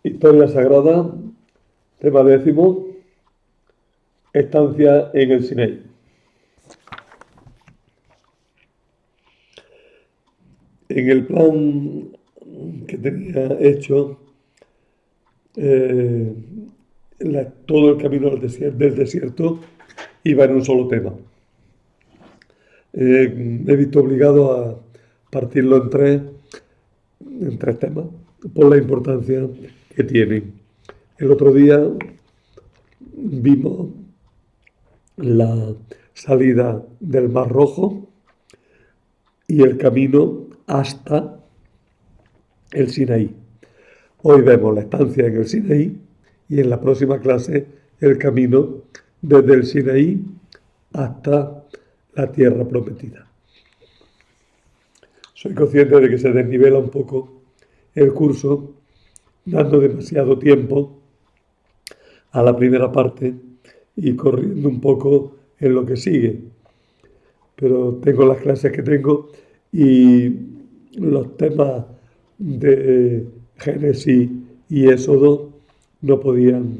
Historia Sagrada, tema 10, estancia en el Sinaí. En el plan que tenía hecho, eh, todo el camino del desierto iba en un solo tema. Me he visto obligado a partirlo en tres temas por la importancia que tienen. El otro día vimos la salida del Mar Rojo y el camino hasta el Sinaí. Hoy vemos la estancia en el Sinaí y en la próxima clase el camino desde el Sinaí hasta la tierra prometida. Soy consciente de que se desnivela un poco el curso, dando demasiado tiempo a la primera parte y corriendo un poco en lo que sigue. Pero tengo las clases que tengo y los temas de Génesis y Éxodo no podían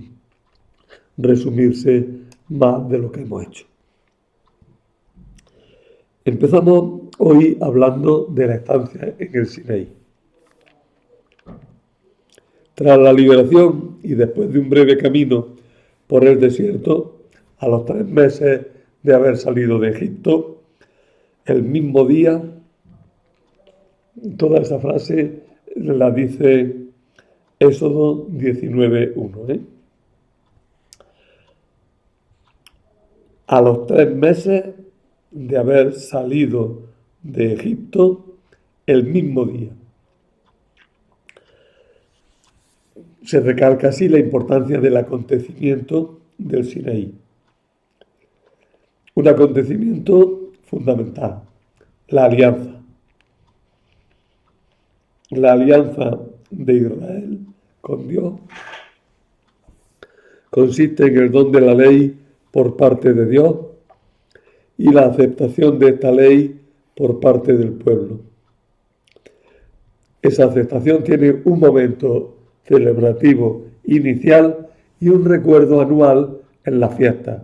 resumirse más de lo que hemos hecho. Empezamos hoy hablando de la estancia en el Sinaí. Tras la liberación y después de un breve camino por el desierto, a los 3 meses de haber salido de Egipto, el mismo día, toda esa frase la dice Éxodo 19:1. A los 3 meses de haber salido de Egipto, el mismo día. Se recalca así la importancia del acontecimiento del Sinaí. Un acontecimiento fundamental, la alianza. La alianza de Israel con Dios consiste en el don de la ley por parte de Dios y la aceptación de esta ley por parte del pueblo. Esa aceptación tiene un momento celebrativo inicial y un recuerdo anual en la fiesta,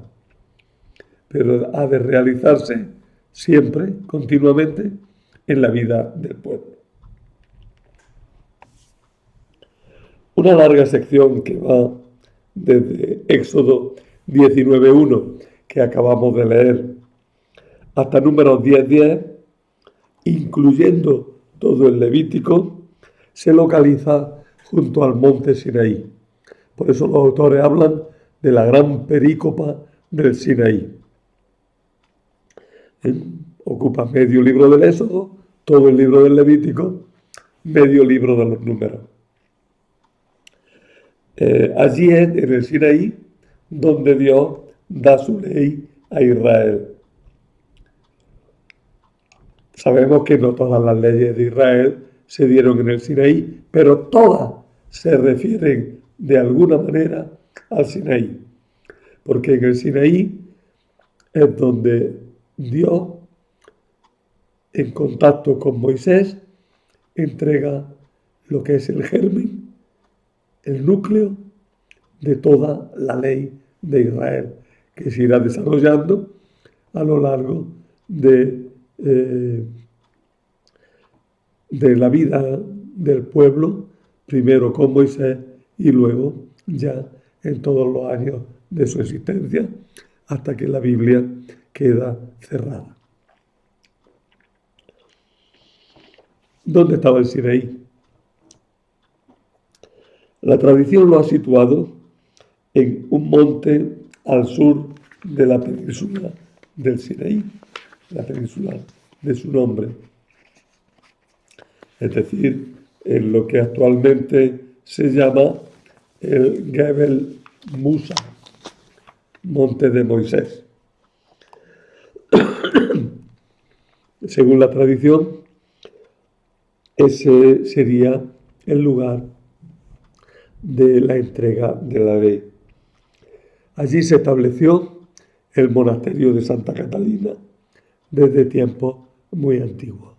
pero ha de realizarse siempre, continuamente, en la vida del pueblo. Una larga sección que va desde Éxodo 19:1, que acabamos de leer, hasta Números 10:10, incluyendo todo el Levítico, se localiza junto al monte Sinaí. Por eso los autores hablan de la gran perícopa del Sinaí. Ocupa medio libro del Éxodo, todo el libro del Levítico, medio libro de los Números. Allí es, en el Sinaí, donde Dios da su ley a Israel. Sabemos que no todas las leyes de Israel se dieron en el Sinaí, pero todas se refieren de alguna manera al Sinaí, porque en el Sinaí es donde Dios, en contacto con Moisés, entrega lo que es el germen, el núcleo de toda la ley de Israel, que se irá desarrollando a lo largo de la vida del pueblo, primero con Moisés y luego ya en todos los años de su existencia, hasta que la Biblia queda cerrada. ¿Dónde estaba el Sinaí? La tradición lo ha situado en un monte al sur de la península del Sinaí, la península de su nombre. Es decir, en lo que actualmente se llama el Gebel Musa, monte de Moisés. Según la tradición, ese sería el lugar de la entrega de la ley. Allí se estableció el monasterio de Santa Catalina desde tiempos muy antiguos.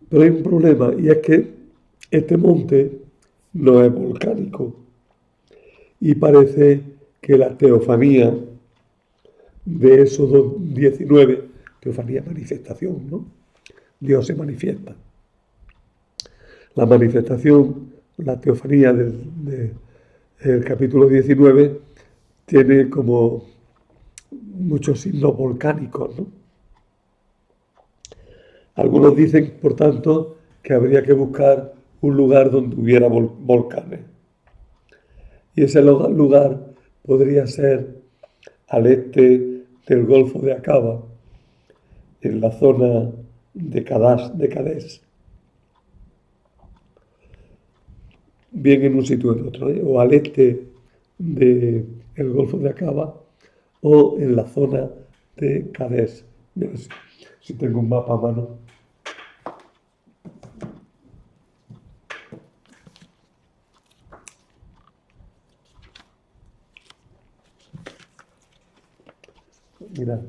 Pero hay un problema, y es que Este monte no es volcánico y parece que la teofanía de Éxodo 19, teofanía, manifestación, ¿no? Dios se manifiesta. La manifestación, la teofanía del capítulo 19 tiene como muchos signos volcánicos, ¿no? Algunos dicen, por tanto, que habría que buscar un lugar donde hubiera volcanes. Y ese lugar podría ser al este del Golfo de Aqaba, en la zona de Cadés, bien en un sitio o en otro, o al este del Golfo de Aqaba o en la zona de Cadés. Mira, si tengo un mapa a mano. Mira,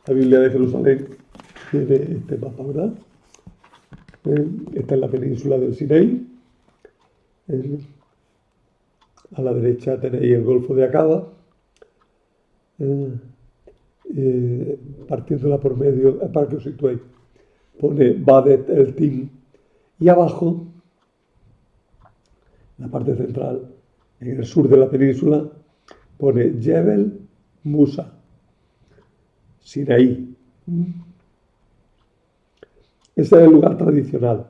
la Biblia de Jerusalén tiene este mapa, ¿verdad? Esta es la península del Sinaí. A la derecha tenéis el Golfo de Aqaba. Partiéndola por medio, para que os situéis, pone Badet el Tin, y abajo, en la parte central, en el sur de la península, pone Jebel Musa, Sinaí. Ese es el lugar tradicional.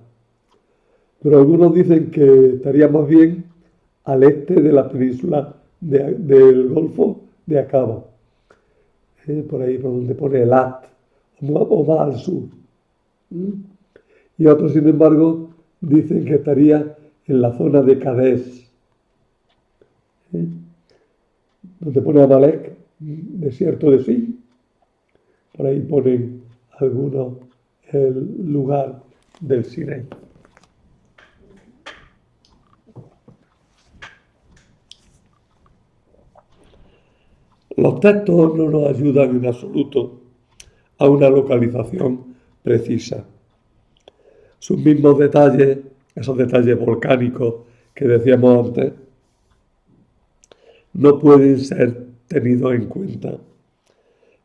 Pero algunos dicen que estaría más bien al este de la península del Golfo de Aqaba. Por ahí, por donde pone Elat, o más al sur. Y otros, sin embargo, dicen que estaría en la zona de Cadés, donde pone Amalek, desierto de Sí. Por ahí ponen algunos el lugar del Sinaí. Los textos no nos ayudan en absoluto a una localización precisa. Sus mismos detalles, esos detalles volcánicos que decíamos antes, no pueden ser tenidos en cuenta,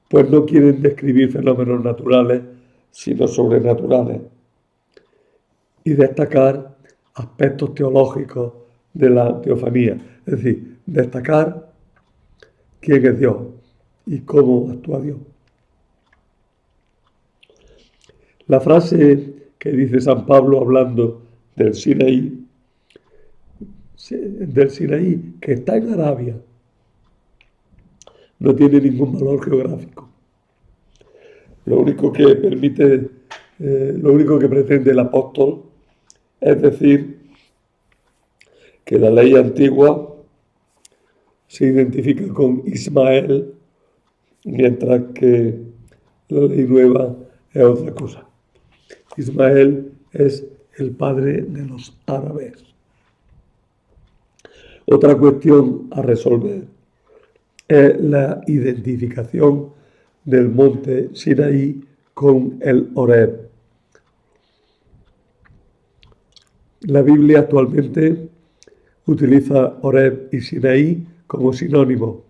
pues no quieren describir fenómenos naturales, sino sobrenaturales, y destacar aspectos teológicos de la teofanía, es decir, destacar quién es Dios y cómo actúa Dios. La frase que dice San Pablo hablando del Sinaí, que está en Arabia, no tiene ningún valor geográfico. Lo único que pretende el apóstol es decir que la ley antigua se identifica con Ismael, mientras que la ley nueva es otra cosa. Ismael es el padre de los árabes. Otra cuestión a resolver es la identificación del monte Sinaí con el Horeb. La Biblia actualmente utiliza Horeb y Sinaí como sinónimos,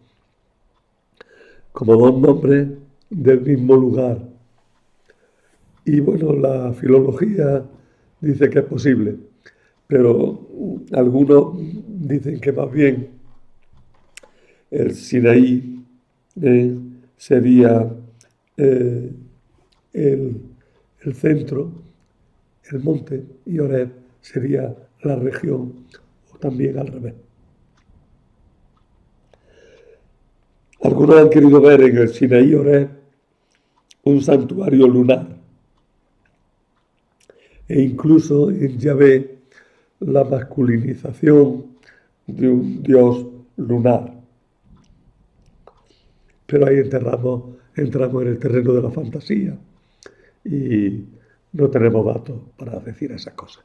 como dos nombres del mismo lugar. Y bueno, la filología dice que es posible, pero algunos dicen que más bien el Sinaí sería el centro, el monte, y Horeb sería la región, o también al revés. Algunos han querido ver en el Sinaí Horeb un santuario lunar, e incluso en Yahvé la masculinización de un dios lunar. Pero ahí entramos en el terreno de la fantasía y no tenemos datos para decir esas cosas.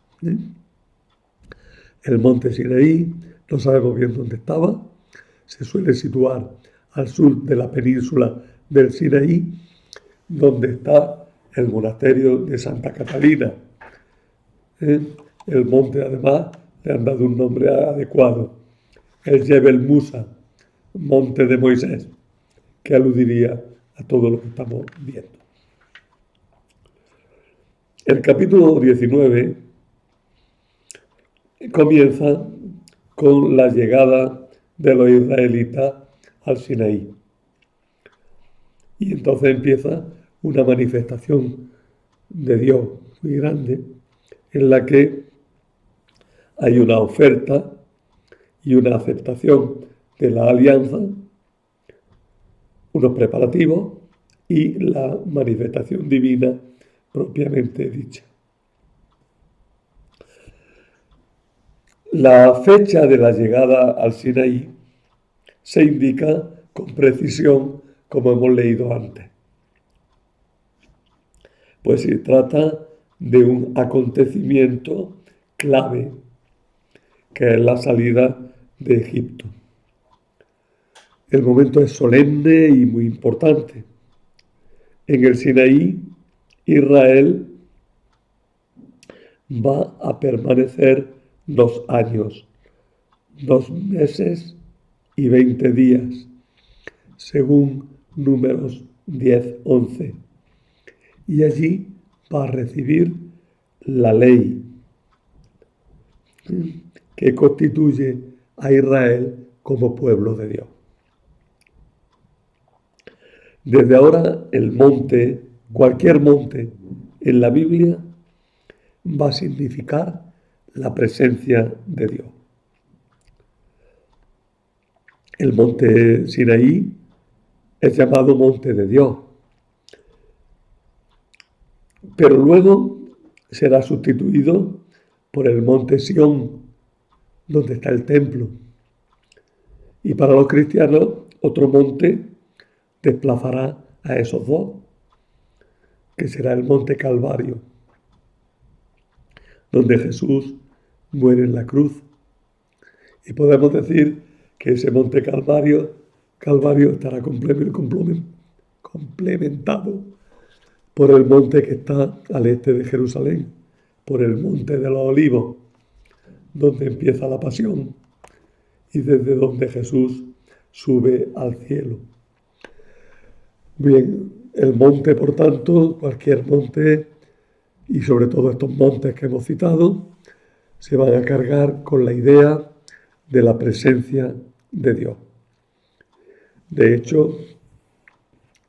El monte Sinaí, no sabemos bien dónde estaba, se suele situar al sur de la península del Sinaí, donde está el monasterio de Santa Catalina, ¿eh? El monte, además, le han dado un nombre adecuado, el Jebel Musa, monte de Moisés, que aludiría a todo lo que estamos viendo. El capítulo 19 comienza con la llegada de los israelitas al Sinaí. Y entonces empieza una manifestación de Dios muy grande, en la que hay una oferta y una aceptación de la alianza, unos preparativos y la manifestación divina propiamente dicha. La fecha de la llegada al Sinaí se indica con precisión, como hemos leído antes. Pues se trata de un acontecimiento clave, que es la salida de Egipto. El momento es solemne y muy importante. En el Sinaí, Israel va a permanecer 2 años, 2 meses y 20 días, según Números 10:11. Y allí va a recibir la ley que constituye a Israel como pueblo de Dios. Desde ahora el monte, cualquier monte en la Biblia, va a significar la presencia de Dios. El monte Sinaí es llamado monte de Dios, pero luego será sustituido por el monte Sión, donde está el templo. Y para los cristianos, otro monte desplazará a esos dos, que será el monte Calvario, donde Jesús muere en la cruz. Y podemos decir que ese monte Calvario estará complementado por el monte que está al este de Jerusalén, por el monte de los Olivos, donde empieza la pasión y desde donde Jesús sube al cielo. Bien, el monte, por tanto, cualquier monte, y sobre todo estos montes que hemos citado, se van a cargar con la idea de la presencia de Dios. De hecho,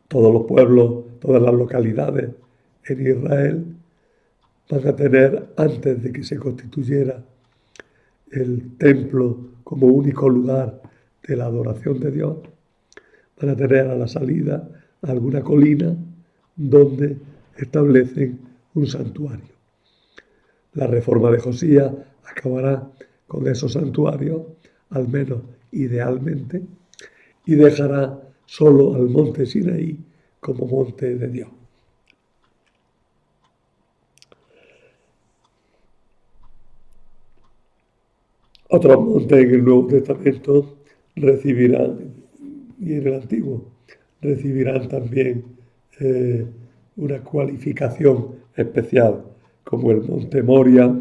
todos los pueblos, todas las localidades en Israel van a tener, antes de que se constituyera el templo como único lugar de la adoración de Dios, van a tener a la salida alguna colina donde establecen un santuario. La reforma de Josías acabará con esos santuarios, al menos idealmente, y dejará solo al monte Sinaí como monte de Dios. Otros montes en el Nuevo Testamento recibirán, y en el Antiguo, recibirán también una cualificación especial, como el monte Moria,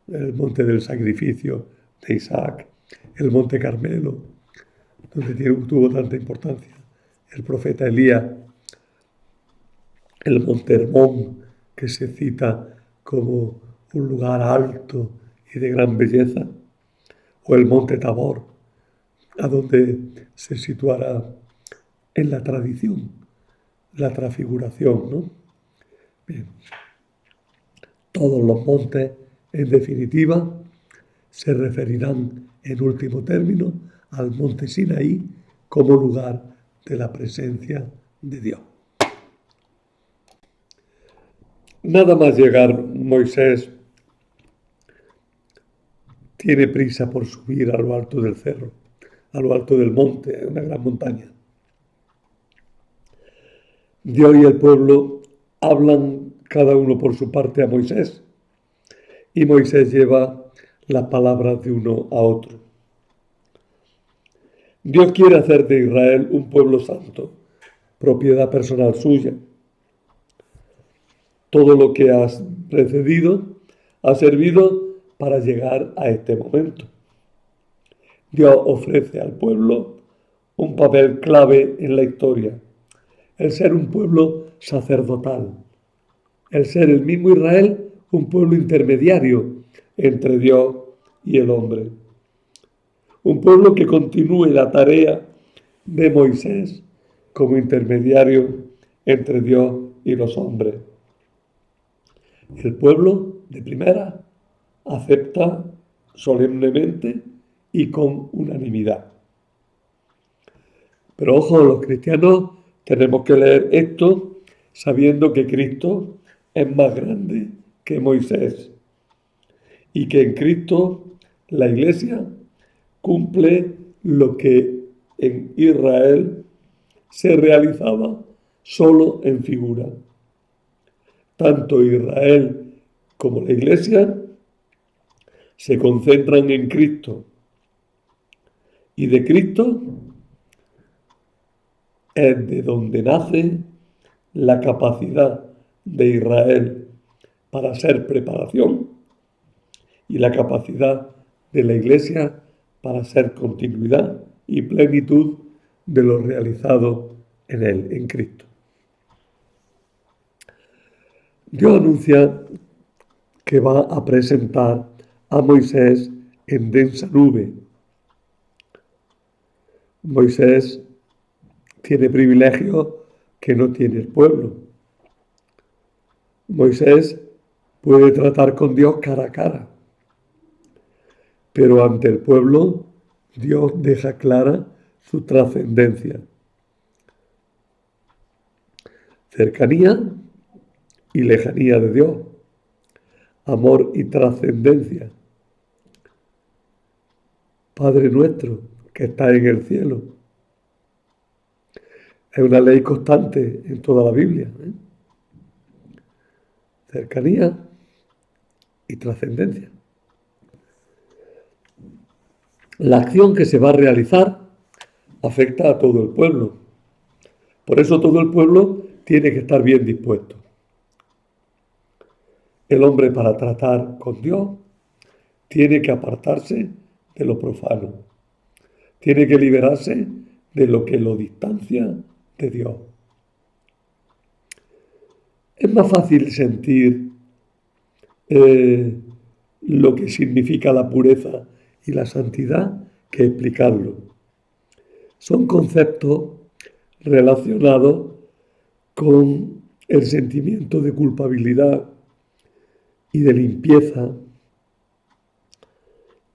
el monte del sacrificio de Isaac, el monte Carmelo, donde tuvo tanta importancia el profeta Elías, el monte Hermón, que se cita como un lugar alto y de gran belleza, o el monte Tabor, a donde se situará en la tradición la transfiguración, ¿no? Bien. Todos los montes, en definitiva, se referirán en último término al monte Sinaí como lugar de la presencia de Dios. Nada más llegar, Moisés tiene prisa por subir a lo alto del cerro, a lo alto del monte, una gran montaña. Dios y el pueblo hablan cada uno por su parte a Moisés, y Moisés lleva las palabras de uno a otro. Dios quiere hacer de Israel un pueblo santo, propiedad personal suya. Todo lo que has precedido ha servido para llegar a este momento. Dios ofrece al pueblo un papel clave en la historia, el ser un pueblo sacerdotal, el ser el mismo Israel un pueblo intermediario entre Dios y el hombre. Un pueblo que continúe la tarea de Moisés como intermediario entre Dios y los hombres. El pueblo, de primera, acepta solemnemente y con unanimidad. Pero ojo, los cristianos tenemos que leer esto sabiendo que Cristo es más grande que Moisés y que en Cristo la Iglesia cumple lo que en Israel se realizaba solo en figura. Tanto Israel como la Iglesia se concentran en Cristo y de Cristo es de donde nace la capacidad de Israel para ser preparación y la capacidad de la Iglesia para ser continuidad y plenitud de lo realizado en él, en Cristo. Dios anuncia que va a presentar a Moisés en densa nube. Moisés tiene privilegios que no tiene el pueblo. Moisés puede tratar con Dios cara a cara, pero ante el pueblo Dios deja clara su trascendencia. Cercanía y lejanía de Dios, amor y trascendencia. Padre nuestro que está en el cielo. Es una ley constante en toda la Biblia. Cercanía y trascendencia. La acción que se va a realizar afecta a todo el pueblo. Por eso todo el pueblo tiene que estar bien dispuesto. El hombre, para tratar con Dios, tiene que apartarse de lo profano. Tiene que liberarse de lo que lo distancia de Dios. Es más fácil sentir lo que significa la pureza y la santidad que explicarlo. Son conceptos relacionados con el sentimiento de culpabilidad y de limpieza,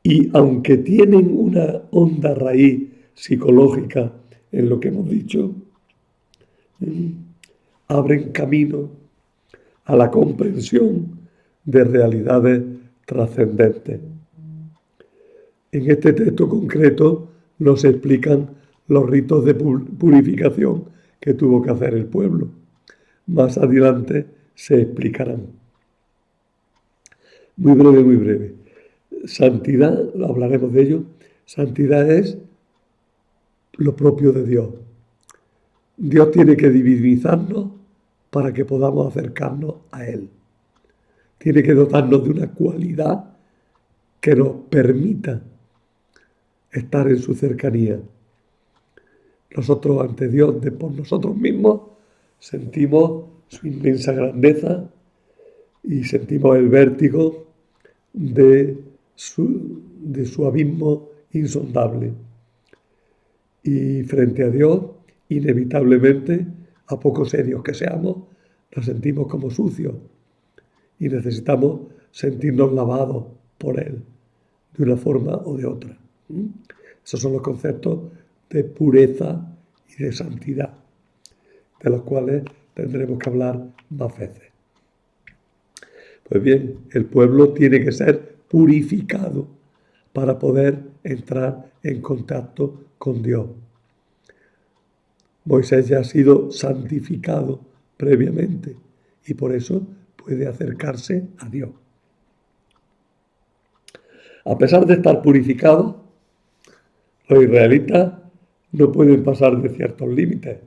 y aunque tienen una honda raíz psicológica en lo que hemos dicho, abren camino a la comprensión de realidades trascendentes. En este texto concreto nos explican los ritos de purificación que tuvo que hacer el pueblo. Más adelante se explicarán. Muy breve, muy breve. Santidad, hablaremos de ello. Santidad es lo propio de Dios. Dios tiene que divinizarnos para que podamos acercarnos a Él. Tiene que dotarnos de una cualidad que nos permita estar en su cercanía. Nosotros ante Dios, por nosotros mismos, sentimos su inmensa grandeza y sentimos el vértigo de su abismo insondable. Y frente a Dios, inevitablemente, a poco serios que seamos, nos sentimos como sucios y necesitamos sentirnos lavados por Él, de una forma o de otra. Esos son los conceptos de pureza y de santidad, de los cuales tendremos que hablar más veces. Pues bien, el pueblo tiene que ser purificado para poder entrar en contacto con Dios. Moisés ya ha sido santificado previamente y por eso puede acercarse a Dios. A pesar de estar purificados, los israelitas no pueden pasar de ciertos límites.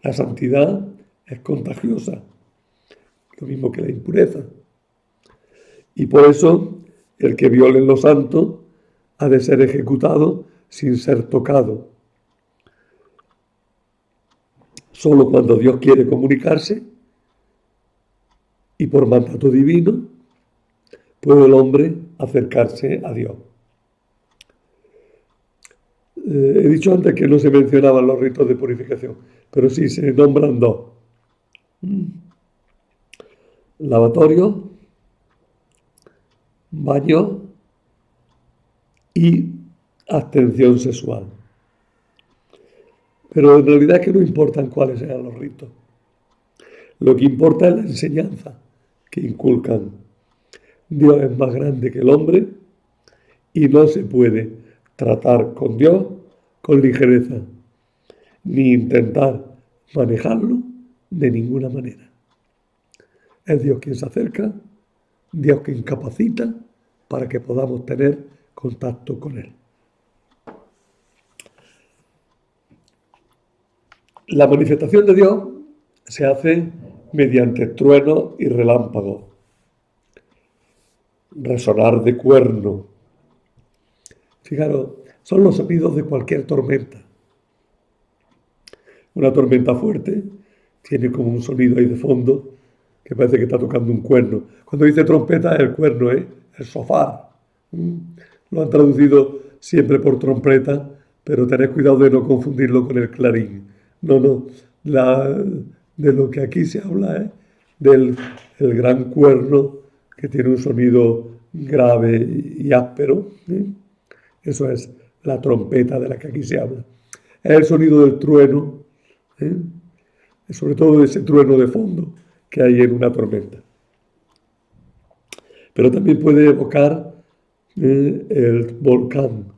La santidad es contagiosa, lo mismo que la impureza. Y por eso el que viole lo santo ha de ser ejecutado sin ser tocado. Solo cuando Dios quiere comunicarse y por mandato divino puede el hombre acercarse a Dios. He dicho antes que no se mencionaban los ritos de purificación, pero sí se nombran dos. Lavatorio, baño y abstención sexual. Pero en realidad es que no importan cuáles sean los ritos. Lo que importa es la enseñanza que inculcan. Dios es más grande que el hombre y no se puede tratar con Dios con ligereza, ni intentar manejarlo de ninguna manera. Es Dios quien se acerca, Dios quien capacita para que podamos tener contacto con Él. La manifestación de Dios se hace mediante truenos y relámpagos, resonar de cuerno. Fijaros, son los sonidos de cualquier tormenta. Una tormenta fuerte tiene como un sonido ahí de fondo que parece que está tocando un cuerno. Cuando dice trompeta es el cuerno, el shofar. Lo han traducido siempre por trompeta, pero tened cuidado de no confundirlo con el clarín. No, de lo que aquí se habla es del el gran cuerno que tiene un sonido grave y áspero. Eso es la trompeta de la que aquí se habla. Es el sonido del trueno, sobre todo de ese trueno de fondo que hay en una tormenta. Pero también puede evocar el volcán.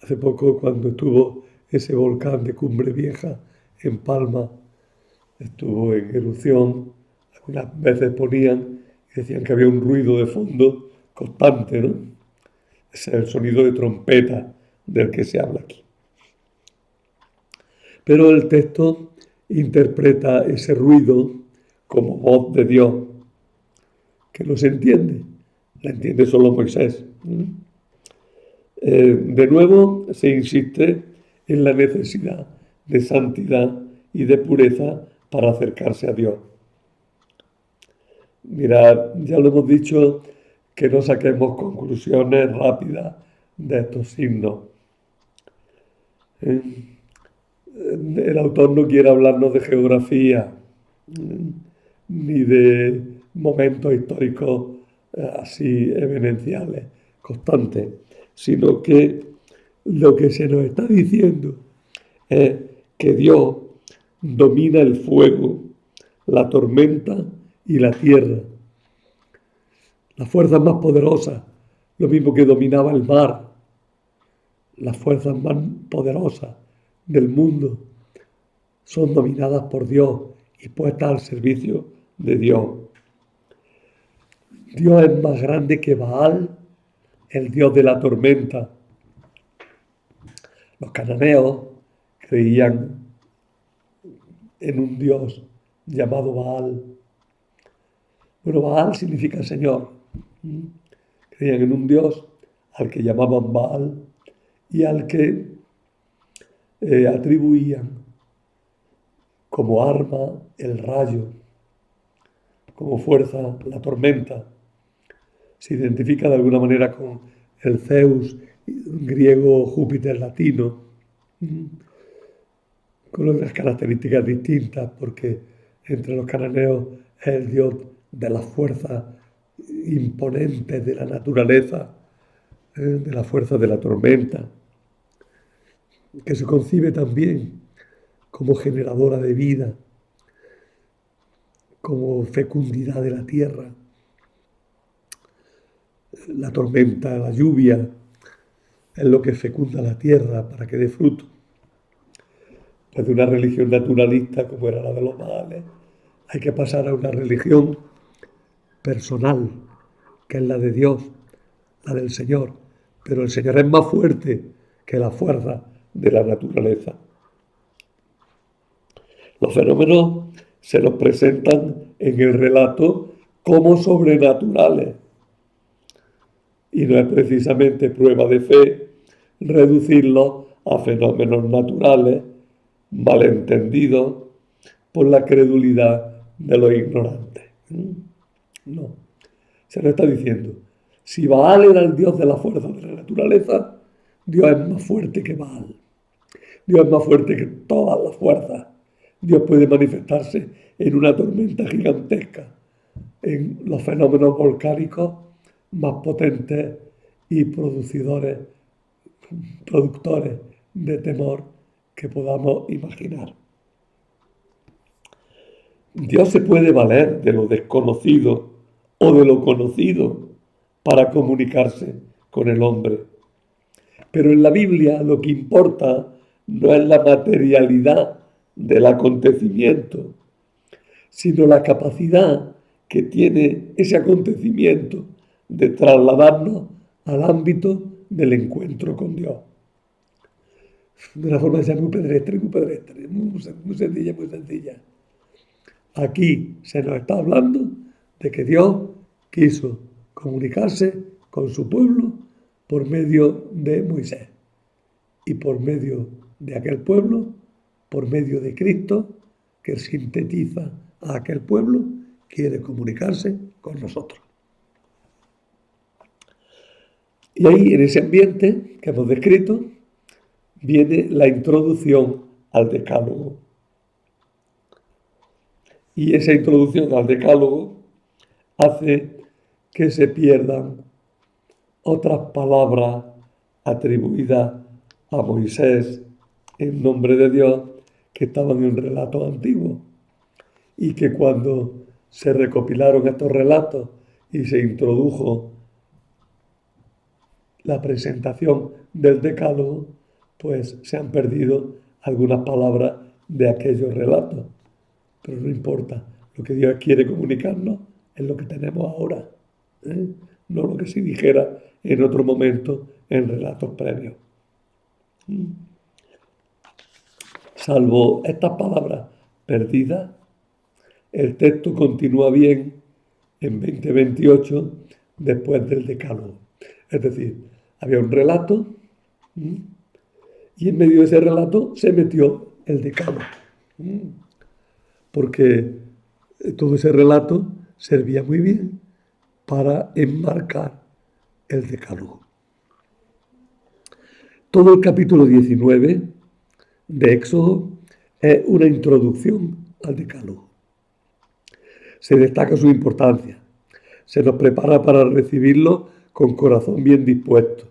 Hace poco, cuando estuvo ese volcán de Cumbre Vieja en Palma, estuvo en erupción, algunas veces ponían y decían que había un ruido de fondo constante, ¿no? Ese es el sonido de trompeta del que se habla aquí. Pero el texto interpreta ese ruido como voz de Dios, que no se entiende, la entiende solo Moisés. De nuevo se insiste en la necesidad de santidad y de pureza para acercarse a Dios. Mirad, ya lo hemos dicho, que no saquemos conclusiones rápidas de estos signos. El autor no quiere hablarnos de geografía ni de momentos históricos así evidenciales, constantes, sino que lo que se nos está diciendo es que Dios domina el fuego, la tormenta y la tierra. Las fuerzas más poderosas, lo mismo que dominaba el mar, las fuerzas más poderosas del mundo son dominadas por Dios y puestas al servicio de Dios. Dios es más grande que Baal, el dios de la tormenta. Los cananeos creían en un dios llamado Baal. Bueno, Baal significa Señor. Creían en un dios al que llamaban Baal y al que atribuían como arma el rayo, como fuerza la tormenta. Se identifica de alguna manera con el Zeus griego, Júpiter latino, con otras características distintas, porque entre los cananeos es el dios de las fuerzas imponentes de la naturaleza, de la fuerza de la tormenta, que se concibe también como generadora de vida, como fecundidad de la tierra. La tormenta, la lluvia, es lo que fecunda la tierra para que dé fruto. Pues de una religión naturalista como era la de los Baales, hay que pasar a una religión personal, que es la de Dios, la del Señor. Pero el Señor es más fuerte que la fuerza de la naturaleza. Los fenómenos se nos presentan en el relato como sobrenaturales. Y no es precisamente prueba de fe reducirlos a fenómenos naturales malentendidos por la credulidad de los ignorantes. No, se nos está diciendo, si Baal era el dios de la fuerza de la naturaleza, Dios es más fuerte que Baal. Dios es más fuerte que todas las fuerzas. Dios puede manifestarse en una tormenta gigantesca, en los fenómenos volcánicos más potentes y productores de temor que podamos imaginar. Dios se puede valer de lo desconocido o de lo conocido para comunicarse con el hombre. Pero en la Biblia lo que importa no es la materialidad del acontecimiento, sino la capacidad que tiene ese acontecimiento de trasladarnos al ámbito del encuentro con Dios. De una forma muy pedestre, muy sencilla, muy sencilla. Aquí se nos está hablando de que Dios quiso comunicarse con su pueblo por medio de Moisés y por medio de aquel pueblo, por medio de Cristo, que sintetiza a aquel pueblo, quiere comunicarse con nosotros. Y ahí, en ese ambiente que hemos descrito, viene la introducción al decálogo. Y esa introducción al decálogo hace que se pierdan otras palabras atribuidas a Moisés en nombre de Dios que estaban en relatos antiguos y que cuando se recopilaron estos relatos y se introdujo la presentación del decálogo, pues se han perdido algunas palabras de aquellos relatos. Pero no importa, lo que Dios quiere comunicarnos es lo que tenemos ahora, no lo que se dijera en otro momento en relatos previos. Salvo estas palabras perdidas, el texto continúa bien en 2028 después del decálogo. Es decir, había un relato y en medio de ese relato se metió el decálogo. Porque todo ese relato servía muy bien para enmarcar el decálogo. Todo el capítulo 19 de Éxodo es una introducción al decálogo. Se destaca su importancia, se nos prepara para recibirlo con corazón bien dispuesto.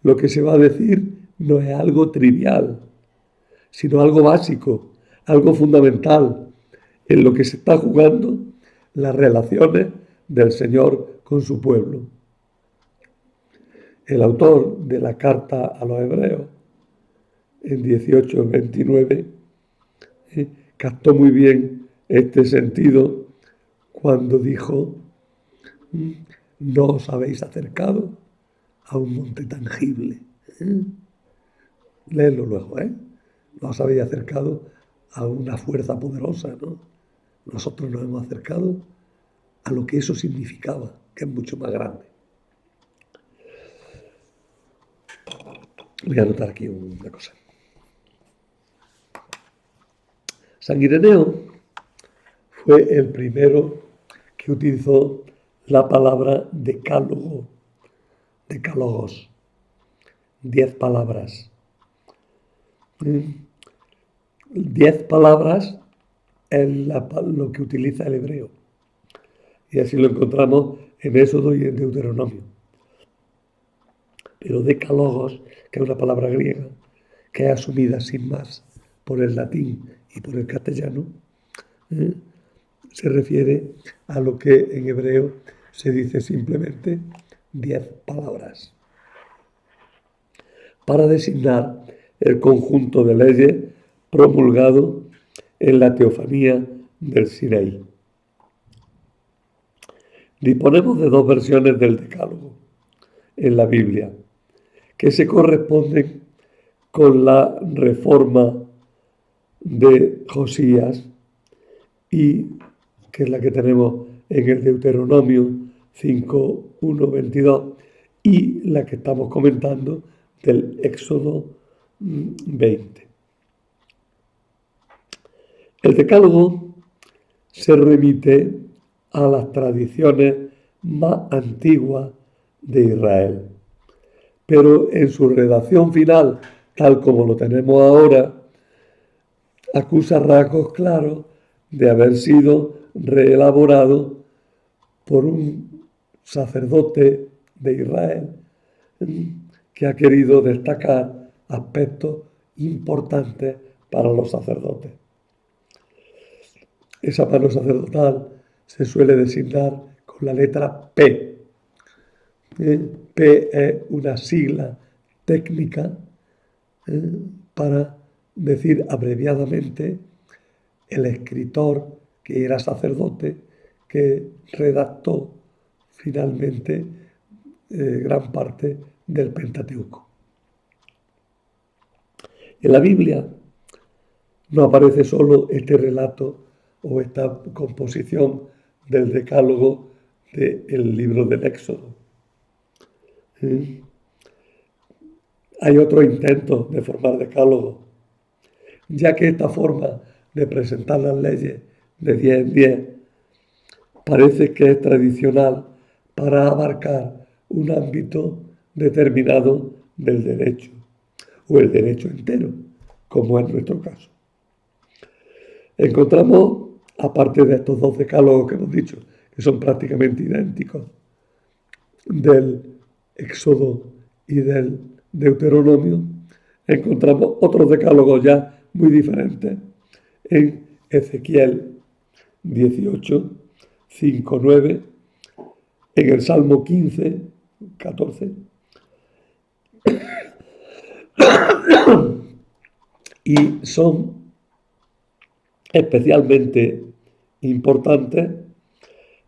Lo que se va a decir no es algo trivial, sino algo básico, algo fundamental, en lo que se está jugando las relaciones del Señor con su pueblo. El autor de la carta a los Hebreos, en 18:29, captó muy bien este sentido cuando dijo: no os habéis acercado a un monte tangible. Léelo luego, no os habéis acercado a una fuerza poderosa, ¿no? Nosotros nos hemos acercado a lo que eso significaba, que es mucho más grande. Voy a anotar aquí una cosa. San Ireneo fue el primero que utilizó la palabra decálogo, decálogos, 10 palabras. 10 palabras es lo que utiliza el hebreo. Y así lo encontramos en Éxodo y en Deuteronomio. Pero decálogos, que es una palabra griega, que es asumida sin más por el latín y por el castellano, se refiere a lo que en hebreo se dice simplemente 10 palabras, para designar el conjunto de leyes promulgado en la teofanía del Sinaí. Disponemos de 2 versiones del decálogo en la Biblia, que se corresponden con la reforma de Josías y que es la que tenemos en el Deuteronomio 5, 1, 22 y la que estamos comentando del Éxodo 20. El Decálogo se remite a las tradiciones más antiguas de Israel, pero en su redacción final, tal como lo tenemos ahora, acusa rasgos claros de haber sido reelaborado por un sacerdote de Israel que ha querido destacar aspectos importantes para los sacerdotes. Esa mano sacerdotal se suele designar con la letra P. P es una sigla técnica para decir abreviadamente el escritor que era sacerdote que redactó finalmente gran parte del Pentateuco. En la Biblia no aparece solo este relato o esta composición del Decálogo del libro del Éxodo. Hay otro intento de formar decálogo, ya que esta forma de presentar las leyes de 10 en 10 parece que es tradicional para abarcar un ámbito determinado del derecho, o el derecho entero, como es nuestro caso. Encontramos, aparte de estos dos decálogos que hemos dicho, que son prácticamente idénticos, del Éxodo y del Deuteronomio, encontramos otros decálogos ya muy diferentes en Ezequiel 18, 5, 9, en el Salmo 15, 14, y son especialmente importantes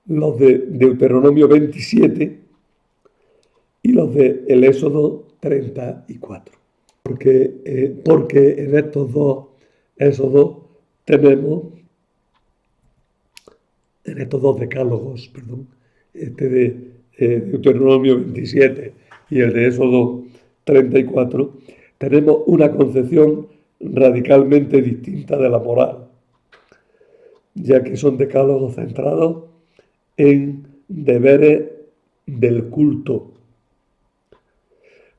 los de Deuteronomio 27 y los de el Éxodo 34. Porque en estos dos éxodos tenemos, en estos dos decálogos, este de Deuteronomio 27 y el de Éxodo 34, tenemos una concepción radicalmente distinta de la moral, ya que son decálogos centrados en deberes del culto.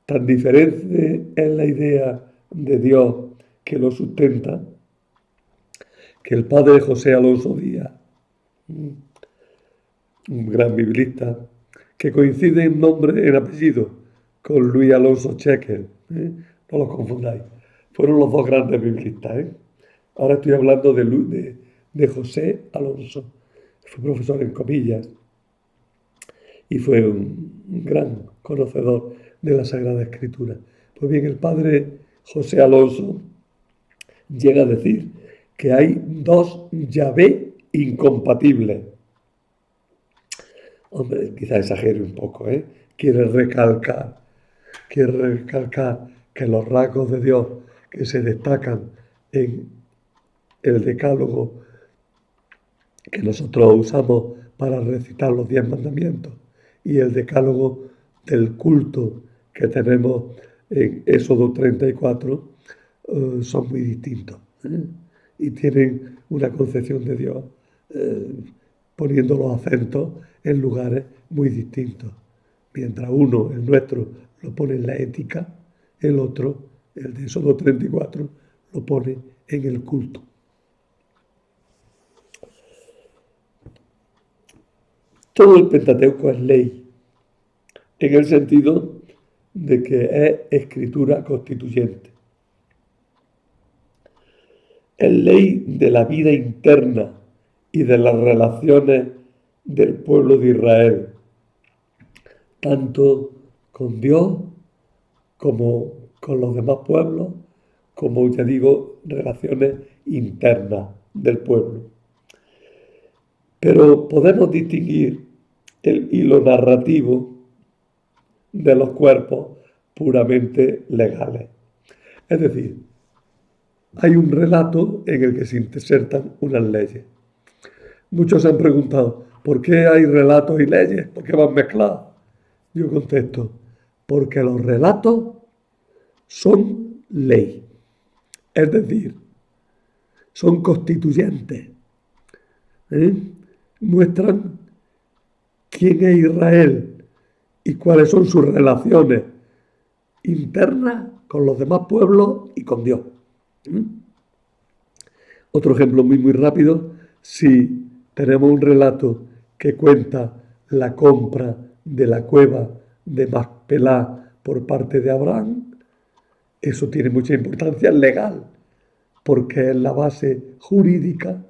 Tan diferente es la idea de Dios que lo sustenta, que el padre José Alonso Díaz, un gran biblista, que coincide en nombre, en apellido, con Luis Alonso Chequel, no los confundáis, fueron los dos grandes biblistas. Ahora estoy hablando de José Alonso, fue profesor en Comillas y fue un gran conocedor de la Sagrada Escritura. Pues bien, el padre José Alonso llega a decir que hay dos Yahvé incompatibles. Hombre, quizá exagere un poco, Quiere recalcar que los rasgos de Dios que se destacan en el decálogo que nosotros usamos para recitar los 10 mandamientos y el decálogo del culto que tenemos en Éxodo 34 son muy distintos y tienen una concepción de Dios poniendo los acentos en lugares muy distintos. Mientras uno, el nuestro, lo pone en la ética, el otro, el de Éxodo 34, lo pone en el culto. Todo el Pentateuco es ley, en el sentido de que es escritura constituyente. Es ley de la vida interna y de las relaciones del pueblo de Israel, tanto con Dios como con los demás pueblos, como ya digo, relaciones internas del pueblo. Pero podemos distinguir el hilo narrativo de los cuerpos puramente legales. Es decir, hay un relato en el que se insertan unas leyes. Muchos se han preguntado, ¿por qué hay relatos y leyes? ¿Por qué van mezclados? Yo contesto, porque los relatos son ley, es decir, son constituyentes, ¿eh? Muestran quién es Israel y cuáles son sus relaciones internas con los demás pueblos y con Dios. Otro ejemplo muy rápido, si tenemos un relato que cuenta la compra de la cueva de Macpelá por parte de Abraham, eso tiene mucha importancia legal, porque es la base jurídica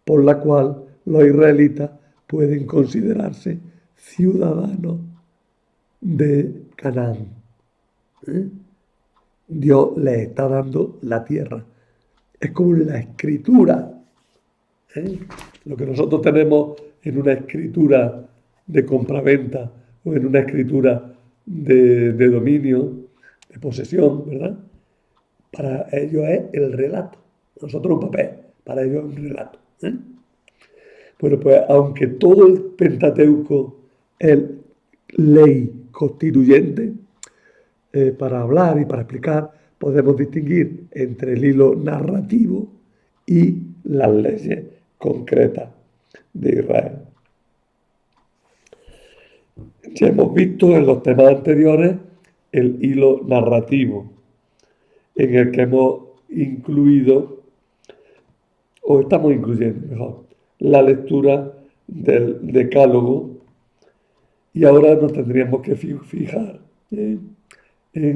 por la cual los israelitas pueden considerarse ciudadanos de Canaán. Dios les está dando la tierra. Es como la escritura. Lo que nosotros tenemos en una escritura de compraventa o en una escritura de dominio, de posesión, ¿verdad? Para ellos es el relato. Nosotros un papel, para ellos es un relato. Bueno, pues aunque todo el Pentateuco es ley constituyente, para hablar y para explicar podemos distinguir entre el hilo narrativo y las leyes concretas de Israel. Ya hemos visto en los temas anteriores el hilo narrativo, en el que hemos incluido, o estamos incluyendo mejor, la lectura del Decálogo, y ahora nos tendríamos que fijar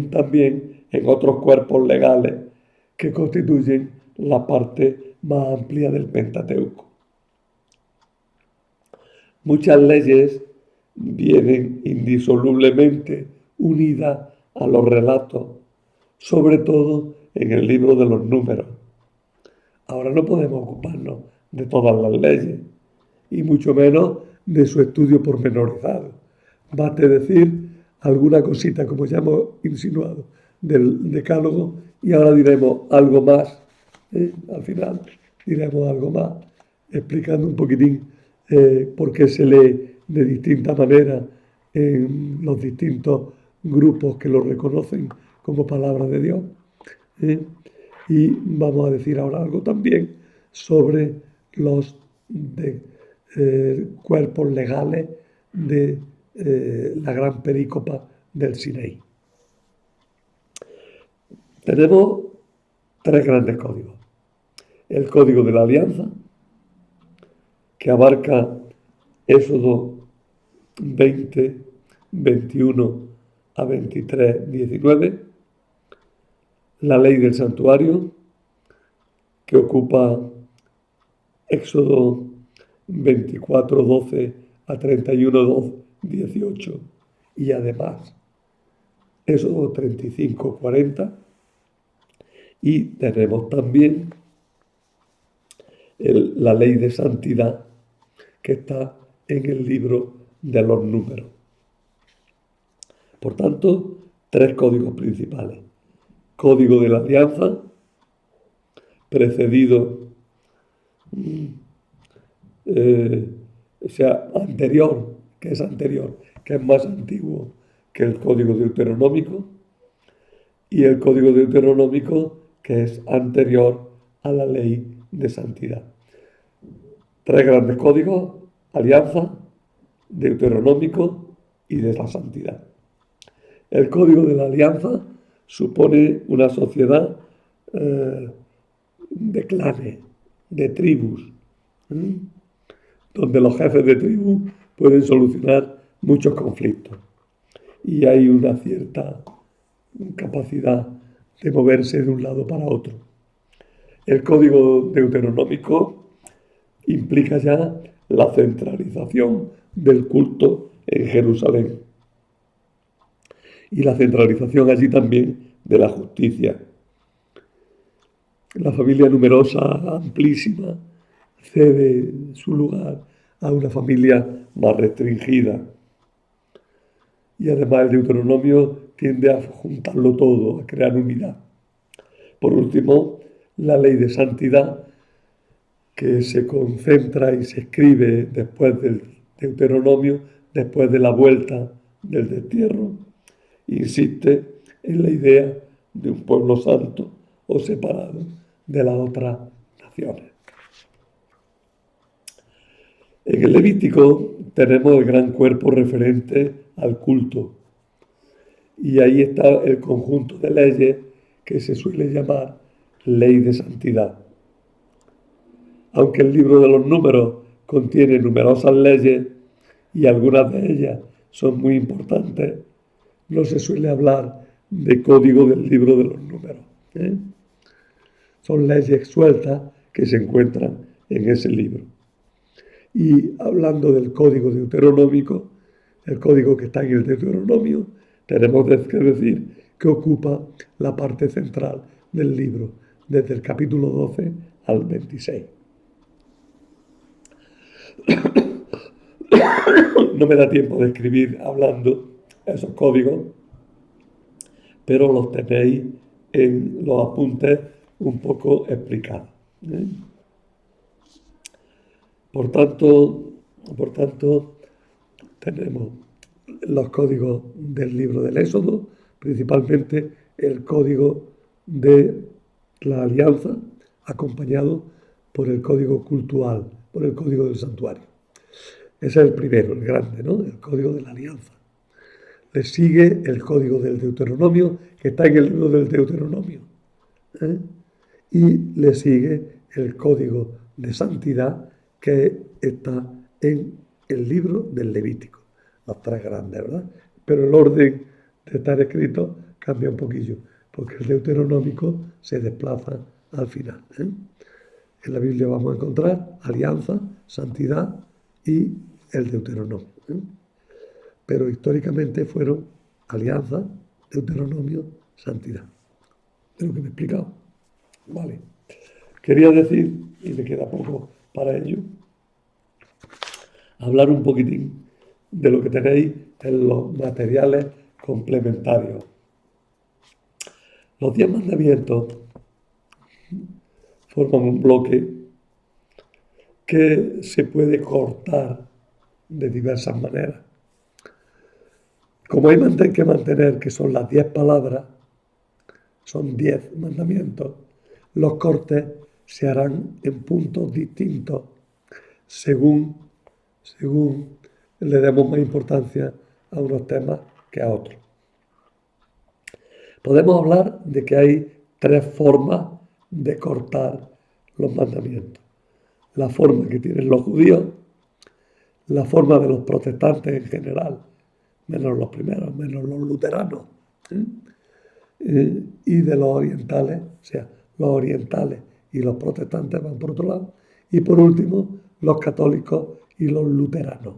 también en otros cuerpos legales que constituyen la parte más amplia del Pentateuco. Muchas leyes vienen indisolublemente unidas a los relatos, sobre todo en el libro de los Números. Ahora no podemos ocuparnos de todas las leyes, y mucho menos de su estudio pormenorizado. Baste decir alguna cosita, como ya hemos insinuado, del Decálogo, y ahora diremos algo más, al final diremos algo más, explicando un poquitín por qué se lee de distinta manera en los distintos grupos que lo reconocen como palabra de Dios. Y vamos a decir ahora algo también sobre los cuerpos legales de la gran perícopa del Sinaí. Tenemos tres grandes códigos. El código de la alianza, que abarca Éxodo 20, 21 a 23, 19. La ley del santuario, que ocupa Éxodo 24, 12 a 31, 12, 18, y además Éxodo 35, 40. Y tenemos también la ley de santidad, que está en el libro de los Números. Por tanto, tres códigos principales. Código de la alianza, precedido, anterior, que es más antiguo que el código deuteronómico, y el código deuteronómico, que es anterior a la ley de santidad. Tres grandes códigos: alianza, deuteronómico y de la santidad. El código de la alianza supone una sociedad de clanes, de tribus, donde los jefes de tribu pueden solucionar muchos conflictos. Y hay una cierta capacidad de moverse de un lado para otro. El código deuteronómico implica ya la centralización del culto en Jerusalén y la centralización allí también de la justicia. La familia numerosa, amplísima, cede su lugar a una familia más restringida. Y además el Deuteronomio tiende a juntarlo todo, a crear unidad. Por último, la ley de santidad, que se concentra y se escribe después del Deuteronomio, después de la vuelta del destierro, insiste en la idea de un pueblo santo o separado de las otras naciones. En el Levítico tenemos el gran cuerpo referente al culto, y ahí está el conjunto de leyes que se suele llamar ley de santidad. Aunque el libro de los números contiene numerosas leyes y algunas de ellas son muy importantes, no se suele hablar de código del libro de los números. Son leyes sueltas que se encuentran en ese libro. Y hablando del código deuteronómico, el código que está en el Deuteronomio, tenemos que decir que ocupa la parte central del libro, desde el capítulo 12 al 26. No me da tiempo de escribir hablando esos códigos, pero los tenéis en los apuntes un poco explicados. Por tanto, tenemos los códigos del libro del Éxodo, principalmente el código de la alianza, acompañado por el código cultural, por el código del santuario. Ese es el primero, el grande, ¿no? El código de la alianza. Le sigue el código del Deuteronomio, que está en el libro del Deuteronomio. Y le sigue el código de santidad, que está en el libro del Levítico. Los tres grandes, ¿verdad? Pero el orden de estar escrito cambia un poquillo, porque el deuteronómico se desplaza al final. En la Biblia vamos a encontrar alianza, santidad y el Deuteronomio. Pero históricamente fueron alianza, Deuteronomio, santidad. ¿Es lo que me he explicado? Vale. Quería decir, y me queda poco para ello, hablar un poquitín de lo que tenéis en los materiales complementarios. Los 10 mandamientos forman un bloque que se puede cortar de diversas maneras. Como hay que mantener que son las 10 palabras, son 10 mandamientos, los cortes se harán en puntos distintos según le demos más importancia a unos temas que a otros. Podemos hablar de que hay 3 formas de cortar los mandamientos. La forma que tienen los judíos, la forma de los protestantes en general, menos los primeros, menos los luteranos, y de los orientales, o sea, los orientales y los protestantes van por otro lado, y por último, los católicos y los luteranos.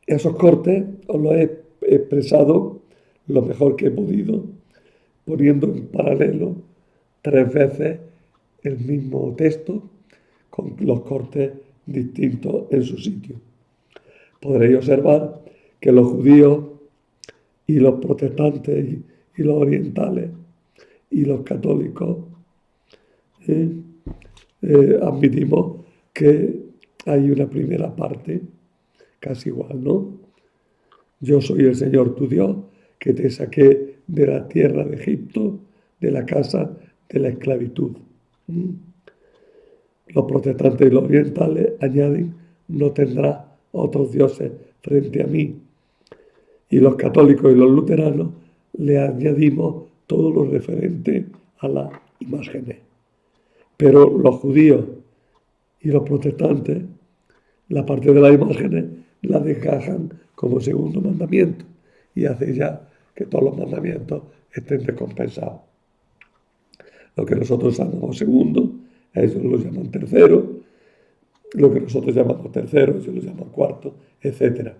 Esos cortes os los he expresado lo mejor que he podido, poniendo en paralelo 3 veces el mismo texto con los cortes distintos en su sitio. Podréis observar que los judíos y los protestantes y los orientales y los católicos admitimos que hay una primera parte casi igual, ¿no? Yo soy el Señor tu Dios, que te saqué de la tierra de Egipto, de la casa de la esclavitud. Los protestantes y los orientales añaden, no tendrás otros dioses frente a mí. Y los católicos y los luteranos le añadimos todo lo referente a las imágenes. Pero los judíos y los protestantes, la parte de las imágenes, la desgajan como segundo mandamiento y hace ya que todos los mandamientos estén descompensados. Lo que nosotros llamamos segundo, ellos lo llaman tercero, lo que nosotros llamamos tercero, ellos lo llaman cuarto, etc.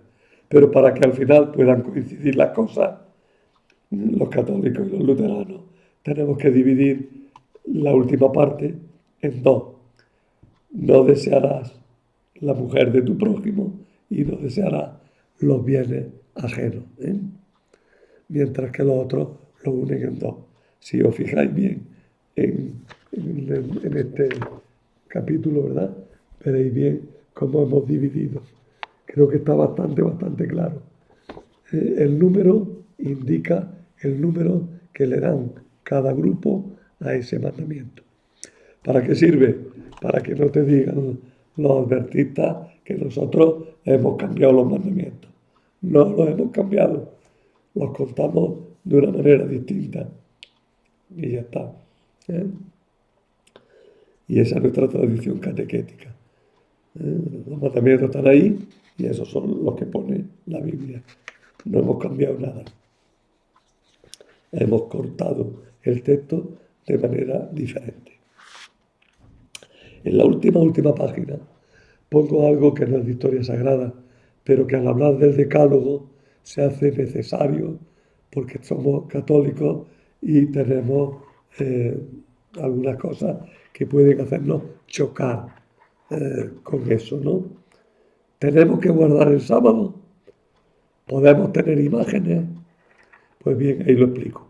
Pero para que al final puedan coincidir las cosas, los católicos y los luteranos, tenemos que dividir la última parte en 2. No desearás la mujer de tu prójimo y no desearás los bienes ajenos. Mientras que los otros lo unen en 2. Si os fijáis bien en capítulo, ¿verdad? Veréis bien cómo hemos dividido. Creo que está bastante claro. El número indica el número que le dan cada grupo a ese mandamiento. ¿Para qué sirve? Para que no te digan los adventistas que nosotros hemos cambiado los mandamientos. No los hemos cambiado. Los contamos de una manera distinta. Y ya está. ¿Eh? Y esa es nuestra tradición catequética. Los mandamientos están ahí y esos son los que pone la Biblia. No hemos cambiado nada. Hemos cortado el texto de manera diferente. En la última página pongo algo que no es de historia sagrada, pero que al hablar del decálogo se hace necesario porque somos católicos y tenemos algunas cosas que pueden hacernos chocar con eso, ¿no? ¿Tenemos que guardar el sábado? ¿Podemos tener imágenes? Pues bien, ahí lo explico.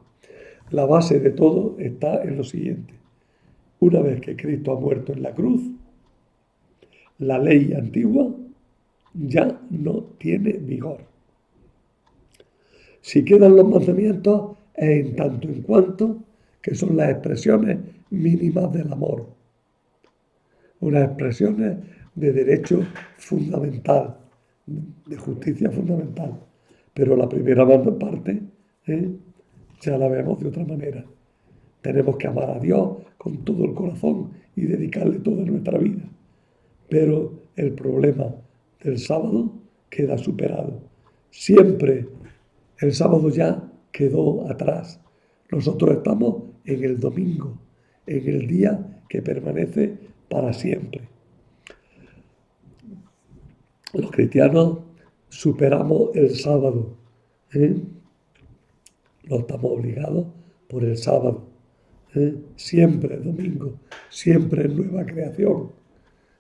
La base de todo está en lo siguiente. Una vez que Cristo ha muerto en la cruz, la ley antigua ya no tiene vigor. Si quedan los mandamientos es en tanto en cuanto que son las expresiones mínimas del amor, unas expresiones de derecho fundamental, de justicia fundamental. Pero la primera parte ya la vemos de otra manera. Tenemos que amar a Dios con todo el corazón y dedicarle toda nuestra vida. Pero el problema del sábado queda superado. Siempre el sábado ya quedó atrás. Nosotros estamos en el domingo, en el día que permanece para siempre. Los cristianos superamos el sábado. No estamos obligados por el sábado. Siempre es domingo, siempre es nueva creación.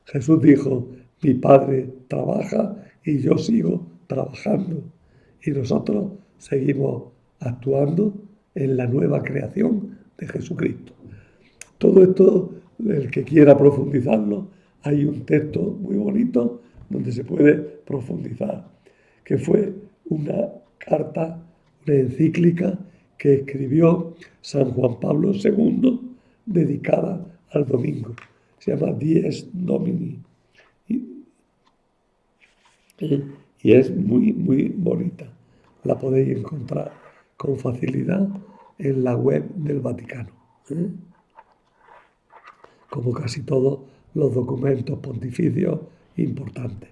Jesús dijo, mi Padre trabaja y yo sigo trabajando. Y nosotros seguimos actuando en la nueva creación de Jesucristo. Todo esto, el que quiera profundizarlo, hay un texto muy bonito donde se puede profundizar, que fue una carta, una encíclica que escribió San Juan Pablo II dedicada al domingo. Se llama Dies Domini. Y es muy bonita. La podéis encontrar con facilidad en la web del Vaticano. Como casi todos los documentos pontificios importantes.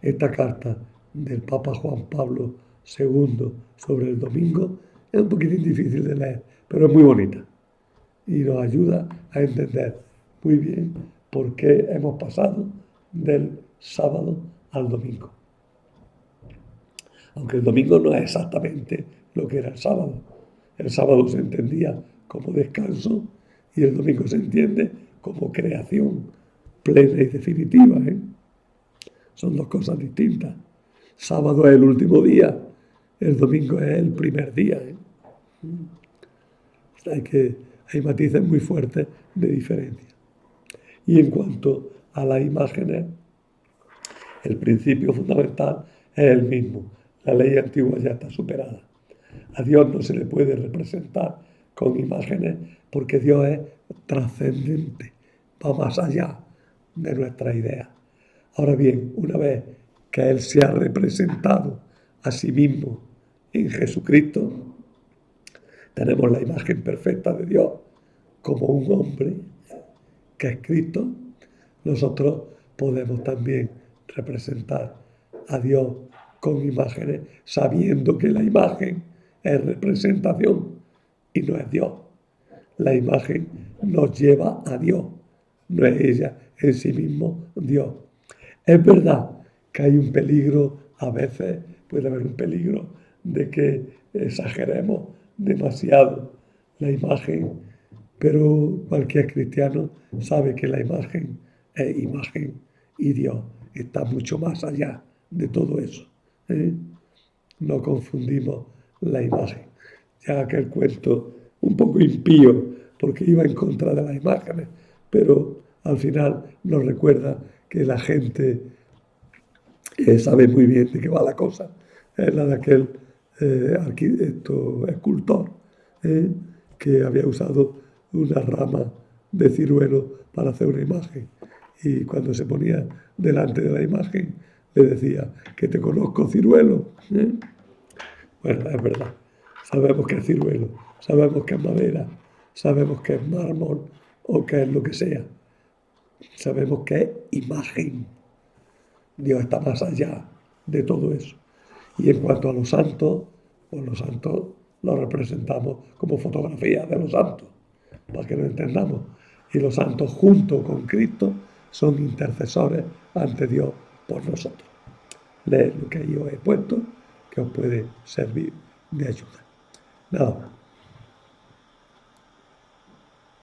Esta carta del Papa Juan Pablo II sobre el domingo es un poquitín difícil de leer, pero es muy bonita y nos ayuda a entender muy bien por qué hemos pasado del sábado al domingo. Aunque el domingo no es exactamente lo que era el sábado. El sábado se entendía como descanso y el domingo se entiende como creación plena y definitiva. Son dos cosas distintas. Sábado es el último día, el domingo es el primer día. Hay matices muy fuertes de diferencia. Y en cuanto a las imágenes, el principio fundamental es el mismo. La ley antigua ya está superada. A Dios no se le puede representar con imágenes porque Dios es trascendente, va más allá de nuestra idea. Ahora bien, una vez que Él se ha representado a sí mismo en Jesucristo, tenemos la imagen perfecta de Dios como un hombre que es Cristo. Nosotros podemos también representar a Dios con imágenes, sabiendo que la imagen es representación y no es Dios. La imagen nos lleva a Dios, no es ella en sí mismo Dios. Es verdad que hay un peligro, a veces puede haber un peligro de que exageremos demasiado la imagen, pero cualquier cristiano sabe que la imagen es imagen y Dios está mucho más allá de todo eso. No confundimos la imagen. Ya aquel cuento un poco impío, porque iba en contra de las imágenes, pero al final nos recuerda que la gente sabe muy bien de qué va la cosa. Es la de aquel escultor eh, que había usado una rama de ciruelo para hacer una imagen. Y cuando se ponía delante de la imagen, le decía, que te conozco, ciruelo. Bueno, es verdad. Sabemos que es ciruelo, sabemos que es madera, sabemos que es mármol o que es lo que sea. Sabemos que es imagen. Dios está más allá de todo eso. Y en cuanto a los santos, pues los santos los representamos como fotografías de los santos, para que lo entendamos. Y los santos junto con Cristo son intercesores ante Dios por nosotros. Leed lo que yo he puesto, que os puede servir de ayuda. Nada,